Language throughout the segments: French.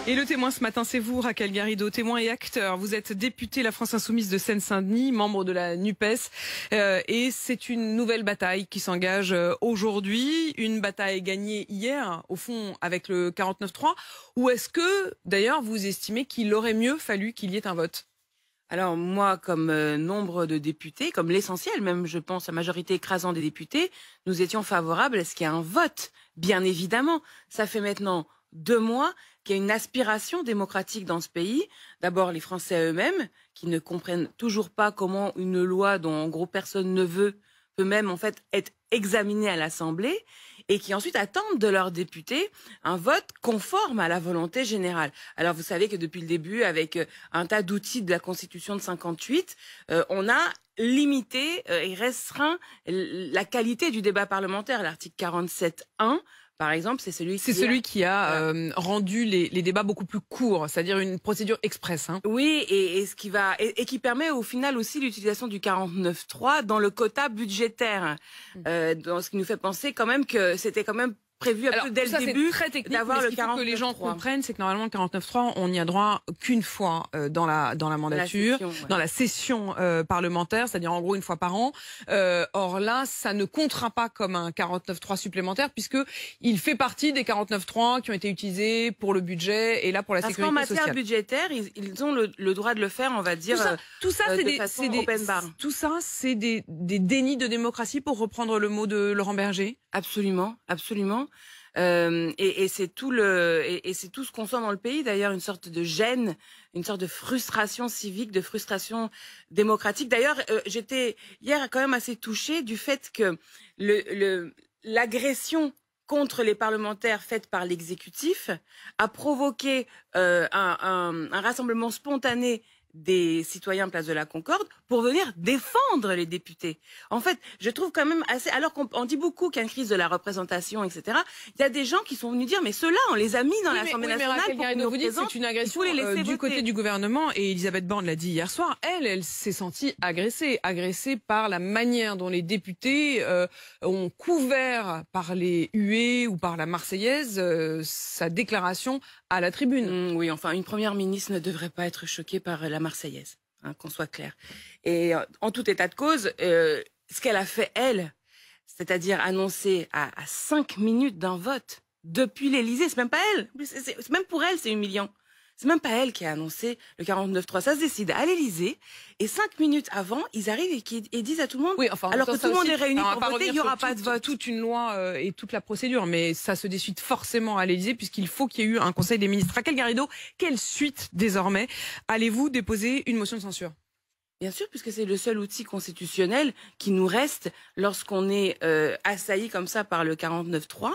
Et le témoin ce matin, c'est vous, Raquel Garrido, témoin et acteur. Vous êtes député La France Insoumise de Seine-Saint-Denis, membre de la NUPES. Et c'est une nouvelle bataille qui s'engage aujourd'hui. Une bataille gagnée hier, au fond, avec le 49-3. Ou est-ce que, d'ailleurs, vous estimez qu'il aurait mieux fallu qu'il y ait un vote ? Alors moi, comme nombre de députés, comme l'essentiel même, je pense, la majorité écrasante des députés, nous étions favorables à ce qu'il y ait un vote, bien évidemment. Ça fait maintenant 2 mois qu'il y a une aspiration démocratique dans ce pays. D'abord, les Français eux-mêmes, qui ne comprennent toujours pas comment une loi dont en gros personne ne veut peut même en fait être examinée à l'Assemblée, et qui ensuite attendent de leurs députés un vote conforme à la volonté générale. Alors vous savez que depuis le début, avec un tas d'outils de la Constitution de 58, on a limité et restreint la qualité du débat parlementaire. L'article 47.1, par exemple, c'est celui qui a rendu les débats beaucoup plus courts, c'est-à-dire une procédure express. Hein. Oui, et qui permet au final aussi l'utilisation du 49.3 dans le quota budgétaire, dans ce qui nous fait penser quand même que c'était quand même prévu un peu dès le début d'avoir le 49.3. Ce qu'il faut que les gens comprennent, c'est que normalement le 49.3, on n'y a droit qu'une fois dans la mandature, dans la session parlementaire, c'est-à-dire en gros une fois par an. Or là, ça ne comptera pas comme un 49.3 supplémentaire puisque il fait partie des 49.3 qui ont été utilisés pour le budget et là pour la sécurité sociale. Parce qu'en matière budgétaire, ils ont le droit de le faire, on va dire, tout ça, c'est des dénis de démocratie, pour reprendre le mot de Laurent Berger. Absolument, absolument. Et c'est tout ce qu'on sent dans le pays d'ailleurs, une sorte de gêne, une sorte de frustration civique, de frustration démocratique. D'ailleurs, j'étais hier quand même assez touchée du fait que l'agression contre les parlementaires faite par l'exécutif a provoqué un rassemblement spontané des citoyens Place de la Concorde pour venir défendre les députés. En fait, je trouve quand même assez... Alors qu'on dit beaucoup qu'il y a une crise de la représentation, etc., il y a des gens qui sont venus dire « mais ceux-là, on les a mis dans l'Assemblée nationale pour qu'ils nous représentent, c'est une agression du côté du gouvernement ». Et Elisabeth Borne l'a dit hier soir, elle s'est sentie agressée par la manière dont les députés ont couvert par les huées ou par la Marseillaise sa déclaration à la tribune. Oui, enfin, une première ministre ne devrait pas être choquée par la Marseillaise, hein, qu'on soit clair. Et en tout état de cause, ce qu'elle a fait, elle, c'est-à-dire annoncer à 5 minutes d'un vote depuis l'Élysée, c'est même pas elle, même pour elle, c'est humiliant. C'est même pas elle qui a annoncé le 49.3. Ça se décide à l'Élysée. Et 5 minutes avant, ils arrivent et disent à tout le monde, oui, enfin, alors que tout le monde est réuni pour voter, il n'y aura pas de vote. Toute une loi et toute la procédure. Mais ça se décide forcément à l'Élysée puisqu'il faut qu'il y ait eu un Conseil des ministres. Raquel Garrido, quelle suite désormais? Allez-vous déposer une motion de censure? Bien sûr, puisque c'est le seul outil constitutionnel qui nous reste lorsqu'on est assailli comme ça par le 49.3.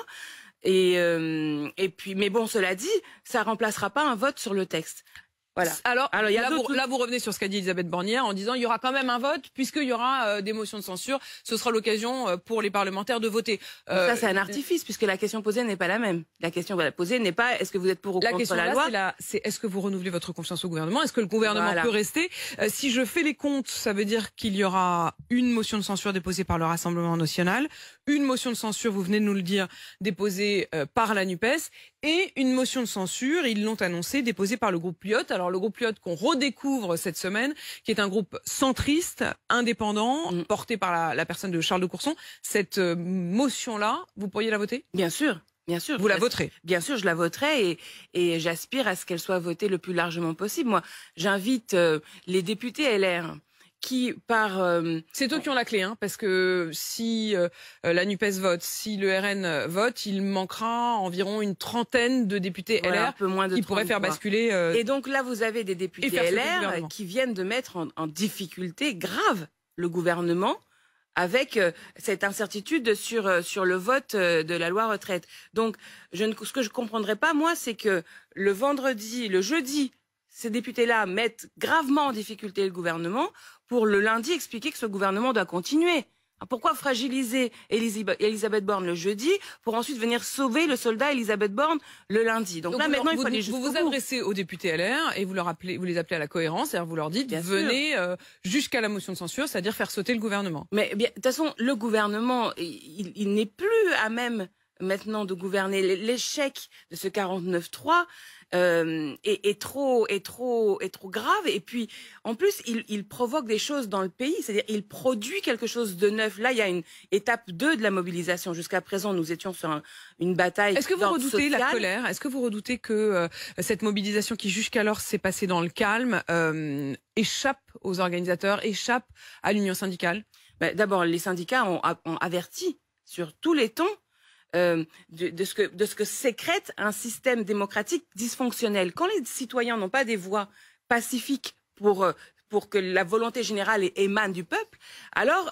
Et puis, mais bon, cela dit, ça remplacera pas un vote sur le texte. Voilà. Alors là, vous revenez sur ce qu'a dit Elisabeth Borne hier en disant il y aura quand même un vote puisqu'il y aura des motions de censure. Ce sera l'occasion pour les parlementaires de voter. Ça, c'est un artifice puisque la question posée n'est pas la même. La question posée n'est pas est-ce que vous êtes pour ou contre la loi. C'est est-ce que vous renouvelez votre confiance au gouvernement? Est-ce que le gouvernement peut rester? Si je fais les comptes, ça veut dire qu'il y aura une motion de censure déposée par le Rassemblement national, une motion de censure, vous venez de nous le dire, déposée par la NUPES, et une motion de censure, ils l'ont annoncé, déposée par le groupe Lyotte. Alors le groupe Lyotte qu'on redécouvre cette semaine, qui est un groupe centriste, indépendant, porté par la personne de Charles de Courson. Cette motion-là, vous pourriez la voter? Bien sûr. Bien sûr. Vous la voterez? Bien sûr, je la voterai et j'aspire à ce qu'elle soit votée le plus largement possible. Moi, j'invite les députés LR qui c'est eux qui ont la clé, hein, parce que si la NUPES vote, si le RN vote, il manquera environ une trentaine de députés LR, un peu moins de qui pourraient faire basculer. Et donc là, vous avez des députés LR qui viennent de mettre en difficulté grave le gouvernement avec cette incertitude sur le vote de la loi retraite. Donc, ce que je comprendrais pas, moi, c'est que le jeudi, ces députés-là mettent gravement en difficulté le gouvernement pour le lundi expliquer que ce gouvernement doit continuer. Pourquoi fragiliser Elisabeth Borne le jeudi pour ensuite venir sauver le soldat Elisabeth Borne le lundi? Donc là, maintenant, il faut aller jusqu'au bout. Vous vous adressez aux députés LR et vous les appelez à la cohérence, c'est-à-dire vous leur dites venez jusqu'à la motion de censure, c'est-à-dire faire sauter le gouvernement. Mais bien, de toute façon, le gouvernement, il n'est plus à même maintenant de gouverner. L'échec de ce 49-3 est trop grave. Et puis, en plus, il provoque des choses dans le pays. C'est-à-dire, il produit quelque chose de neuf. Là, il y a une étape 2 de la mobilisation. Jusqu'à présent, nous étions sur une bataille. Est-ce que vous redoutez la colère? Est-ce que vous redoutez que cette mobilisation qui jusqu'alors s'est passée dans le calme échappe aux organisateurs, échappe à l'union syndicale? D'abord, les syndicats ont averti sur tous les tons de ce que sécrète un système démocratique dysfonctionnel. Quand les citoyens n'ont pas des voix pacifiques pour que la volonté générale émane du peuple, alors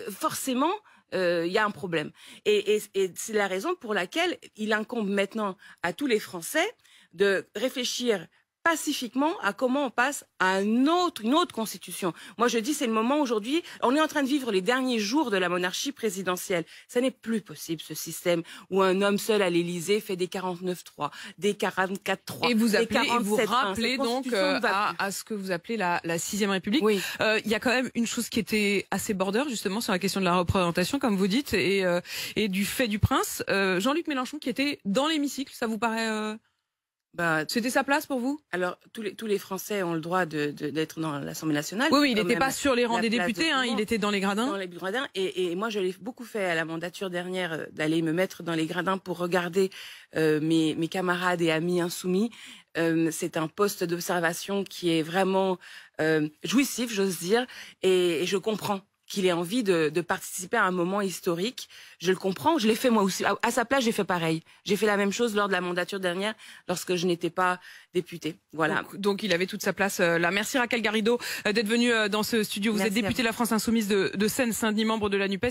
forcément il y a un problème. Et c'est la raison pour laquelle il incombe maintenant à tous les Français de réfléchir pacifiquement à comment on passe à une autre constitution. Moi, je dis, c'est le moment aujourd'hui. On est en train de vivre les derniers jours de la monarchie présidentielle. Ça n'est plus possible, ce système où un homme seul à l'Élysée fait des 49-3, des 44-3. Et vous rappelez donc à ce que vous appelez la 6e République. Oui. Il y a quand même une chose qui était assez border, justement, sur la question de la représentation, comme vous dites, et du fait du prince. Jean-Luc Mélenchon qui était dans l'hémicycle, ça vous paraît... c'était sa place pour vous? Alors, tous les Français ont le droit d'être dans l'Assemblée nationale. Oui, il n'était pas sur les rangs des députés, il était dans les gradins. Dans les gradins. Et moi, je l'ai beaucoup fait à la mandature dernière, d'aller me mettre dans les gradins pour regarder mes camarades et amis insoumis. C'est un poste d'observation qui est vraiment jouissif, j'ose dire, et je comprends qu'il ait envie de participer à un moment historique. Je le comprends, je l'ai fait moi aussi. À sa place, j'ai fait pareil. J'ai fait la même chose lors de la mandature dernière, lorsque je n'étais pas députée. Voilà. Donc il avait toute sa place là. Merci Raquel Garrido d'être venue dans ce studio. Vous êtes députée de la France Insoumise de Seine-Saint-Denis, membre de la NUPES.